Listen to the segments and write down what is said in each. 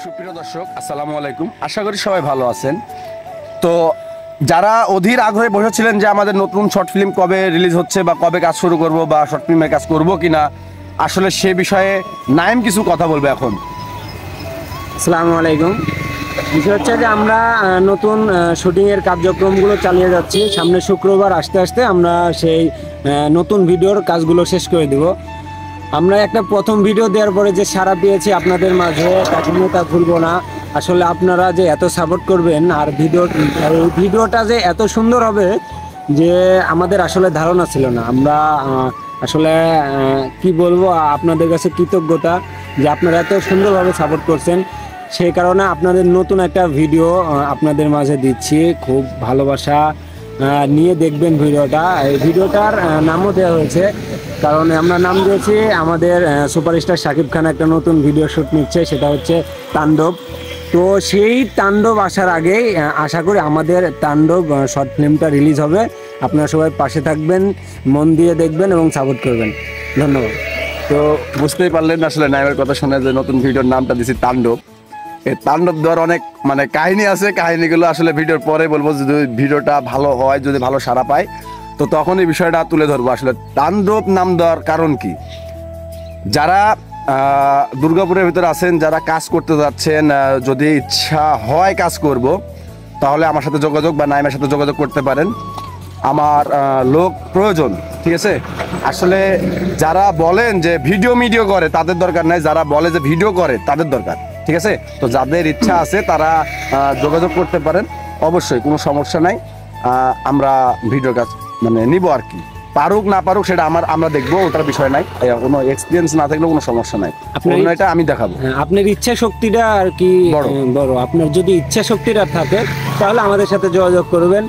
সুপ্রিয় দর্শক, আসসালামু আলাইকুম। আশা করি সবাই ভালো আছেন। তো যারা অধীর আগ্রহে বসেছিলেন যে আমাদের নতুন শর্ট ফিল্ম কবে রিলিজ হচ্ছে বা কবে কাজ শুরু করব বা শর্ট ফিল্মের কাজ করব কিনা, আসলে সে বিষয়ে নাইম কিছু কথা বলবে এখন। আসসালামু আলাইকুম। বিষয় হচ্ছে যে আমরা নতুন শুটিংয়ের কার্যক্রমগুলো চালিয়ে যাচ্ছি। সামনে শুক্রবার আসতে আসতে আমরা সেই নতুন ভিডিওর কাজগুলো শেষ করে দেব। আমরা একটা প্রথম ভিডিও দেওয়ার পরে যে সাড়া পেয়েছি আপনাদের মাঝে, কখনো তা ভুলবো না। আসলে আপনারা যে এত সাপোর্ট করবেন আর ভিডিওটা যে এত সুন্দর হবে যে আমাদের আসলে ধারণা ছিল না। আমরা আসলে কি বলবো, আপনাদের কাছে কৃতজ্ঞতা যে আপনারা এত সুন্দরভাবে সাপোর্ট করছেন। সেই কারণে আপনাদের নতুন একটা ভিডিও আপনাদের মাঝে দিচ্ছি। খুব ভালোবাসা নিয়ে দেখবেন ভিডিওটা। এই ভিডিওটার নামও দেওয়া হয়েছে, কারণ আমরা নাম দিয়েছি আমাদের সুপারস্টার শাকিব খান একটা নতুন ভিডিও শ্যুট নিচ্ছে, সেটা হচ্ছে তাণ্ডব। তো সেই তাণ্ডব আসার আগেই আশা করি আমাদের তাণ্ডব শর্ট ফিল্মটা রিলিজ হবে। আপনারা সবাই পাশে থাকবেন, মন দিয়ে দেখবেন এবং সাপোর্ট করবেন। ধন্যবাদ। তো বুঝতেই পারলেন আসলে নাইমের কথা শুনে যে নতুন ভিডিওর নামটা দিয়েছি তাণ্ডব। এই তাণ্ডব দেওয়ার অনেক কাহিনী আছে, কাহিনীগুলো আসলে ভিডিওর পরে বলবো। যদি ভিডিওটা ভালো হয়, যদি ভালো সাড়া পায়, তো তখন এই বিষয়টা তুলে ধরবো। আসলে তাণ্ডব নাম দেওয়ার কারণ কি, যারা দুর্গাপুরের ভিতরে আছেন, যারা কাজ করতে যাচ্ছেন, যদি ইচ্ছা হয় কাজ করব, তাহলে আমার সাথে যোগাযোগ বা নাইমের সাথে যোগাযোগ করতে পারেন। আমার লোক প্রয়োজন, ঠিক আছে। আসলে যারা বলেন যে ভিডিও করে তাদের দরকার নাই, যারা বলে যে ভিডিও করে তাদের দরকার, ঠিক আছে। তো যাদের ইচ্ছা আছে তারা যোগাযোগ করতে পারেন, অবশ্যই কোনো সমস্যা নাই। আমরা ভিডিও কাজ নিব আর কি। পারুক না পারুক সেটা আমরা দেখবো, ওটার বিষয় নাই। কোনো এক্সপিরিয়েন্স না থাকলেও কোনো সমস্যা নাই, এটা আমি দেখাবো। আপনার ইচ্ছা শক্তিটা আর কি বড়। আপনার যদি ইচ্ছা শক্তিটা থাকে তাহলে আমাদের সাথে যোগাযোগ করবেন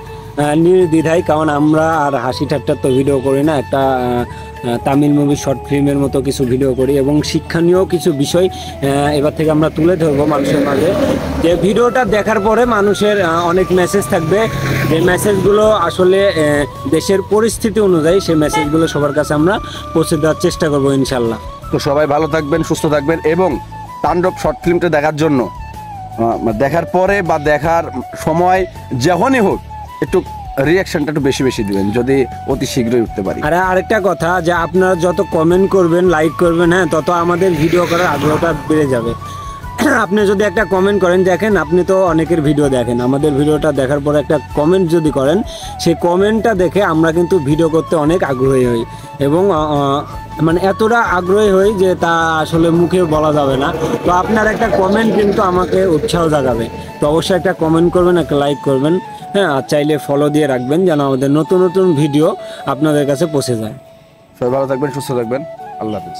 নির্দ্বিধায়। কারণ আমরা আর হাসি ঠাট্টার তো ভিডিও করি না, একটা তামিল মুভি শর্ট ফিল্মের মতো কিছু ভিডিও করি এবং শিক্ষণীয় কিছু বিষয় এবার থেকে আমরা তুলে ধরবো মানুষের মাঝে। যে ভিডিওটা দেখার পরে মানুষের অনেক মেসেজ থাকবে, যে মেসেজগুলো আসলে দেশের পরিস্থিতি অনুযায়ী সেই মেসেজগুলো সবার কাছে আমরা পৌঁছে দেওয়ার চেষ্টা করবো ইনশাল্লাহ। তো সবাই ভালো থাকবেন, সুস্থ থাকবেন এবং তাণ্ডব শর্ট ফিল্মটা দেখার জন্য, দেখার পরে বা দেখার সময় যখনই হোক, একটু রিয়াকশনটা একটু বেশি বেশি দিবেন, যদি অতি শীঘ্রই উঠতে পারি। আর আরেকটা কথা, যে আপনারা যত কমেন্ট করবেন, লাইক করবেন, হ্যাঁ, তত আমাদের ভিডিও করার আগ্রহটা বেড়ে যাবে। আপনি যদি একটা কমেন্ট করেন, দেখেন আপনি তো অনেকের ভিডিও দেখেন, আমাদের ভিডিওটা দেখার পরে একটা কমেন্ট যদি করেন, সেই কমেন্টটা দেখে আমরা কিন্তু ভিডিও করতে অনেক আগ্রহী হই এবং এতটা আগ্রহী হই যে তা আসলে মুখে বলা যাবে না। তো আপনার একটা কমেন্ট কিন্তু আমাকে উৎসাহ জাগাবে। তো অবশ্যই একটা কমেন্ট করবেন, একটা লাইক করবেন, হ্যাঁ, আর চাইলে ফলো দিয়ে রাখবেন যেন আমাদের নতুন নতুন ভিডিও আপনাদের কাছে পৌঁছে যায়। সবাই ভালো থাকবেন, সুস্থ থাকবেন। আল্লাহ হাফেজ।